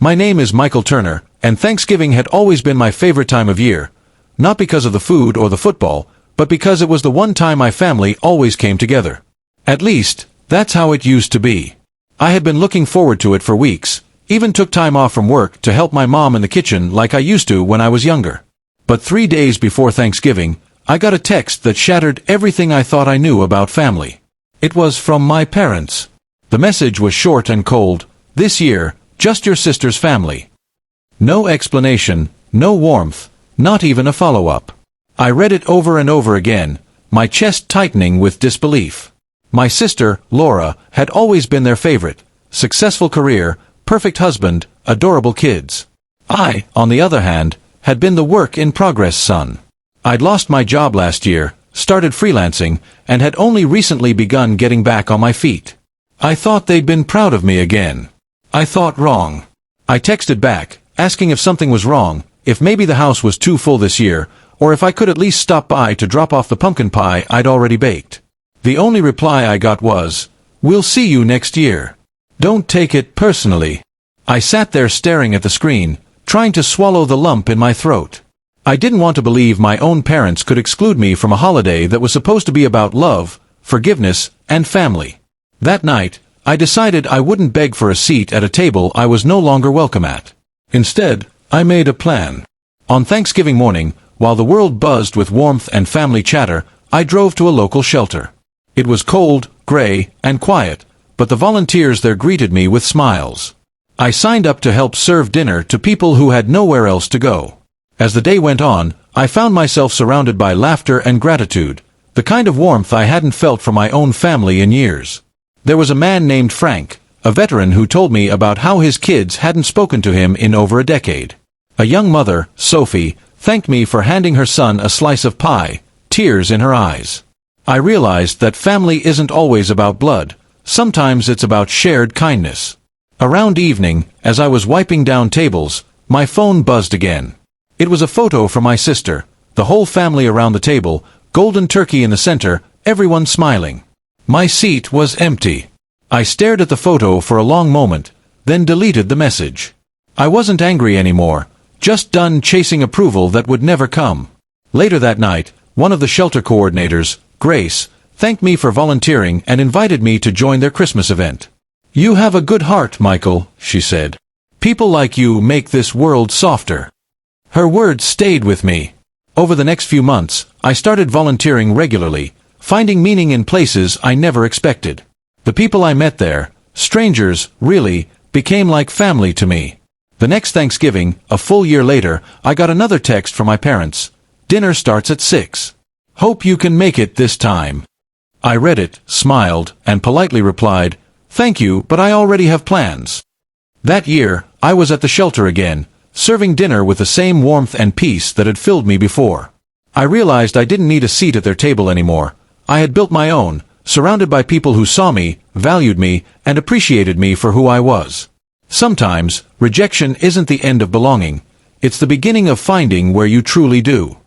My name is Michael Turner, and Thanksgiving had always been my favorite time of year, not because of the food or the football, but because it was the one time my family always came together. At least, that's how it used to be. I had been looking forward to it for weeks, even took time off from work to help my mom in the kitchen like I used to when I was younger. But 3 days before Thanksgiving, I got a text that shattered everything I thought I knew about family. It was from my parents. The message was short and cold. This year, just your sister's family. No explanation, no warmth, not even a follow-up. I read it over and over again, my chest tightening with disbelief. My sister, Laura, had always been their favorite. Successful career, perfect husband, adorable kids. I, on the other hand, had been the work-in-progress son. I'd lost my job last year, started freelancing, and had only recently begun getting back on my feet. I thought they'd been proud of me again. I thought wrong. I texted back, asking if something was wrong, if maybe the house was too full this year, or if I could at least stop by to drop off the pumpkin pie I'd already baked. The only reply I got was, "We'll see you next year. Don't take it personally." I sat there staring at the screen, trying to swallow the lump in my throat. I didn't want to believe my own parents could exclude me from a holiday that was supposed to be about love, forgiveness, and family. That night, I decided I wouldn't beg for a seat at a table I was no longer welcome at. Instead, I made a plan. On Thanksgiving morning, while the world buzzed with warmth and family chatter, I drove to a local shelter. It was cold, gray, and quiet, but the volunteers there greeted me with smiles. I signed up to help serve dinner to people who had nowhere else to go. As the day went on, I found myself surrounded by laughter and gratitude, the kind of warmth I hadn't felt from my own family in years. There was a man named Frank, a veteran who told me about how his kids hadn't spoken to him in over a decade. A young mother, Sophie, thanked me for handing her son a slice of pie, tears in her eyes. I realized that family isn't always about blood, sometimes it's about shared kindness. Around evening, as I was wiping down tables, my phone buzzed again. It was a photo from my sister, the whole family around the table, golden turkey in the center, everyone smiling. My seat was empty. I stared at the photo for a long moment, then deleted the message. I wasn't angry anymore, just done chasing approval that would never come. Later that night, one of the shelter coordinators, Grace, thanked me for volunteering and invited me to join their Christmas event. "You have a good heart, Michael," she said. "People like you make this world softer." Her words stayed with me. Over the next few months, I started volunteering regularly, finding meaning in places I never expected. The people I met there, strangers, really, became like family to me. The next Thanksgiving, a full year later, I got another text from my parents. "Dinner starts at 6. Hope you can make it this time." I read it, smiled, and politely replied, "Thank you, but I already have plans." That year, I was at the shelter again, serving dinner with the same warmth and peace that had filled me before. I realized I didn't need a seat at their table anymore. I had built my own, surrounded by people who saw me, valued me, and appreciated me for who I was. Sometimes, rejection isn't the end of belonging. It's the beginning of finding where you truly do.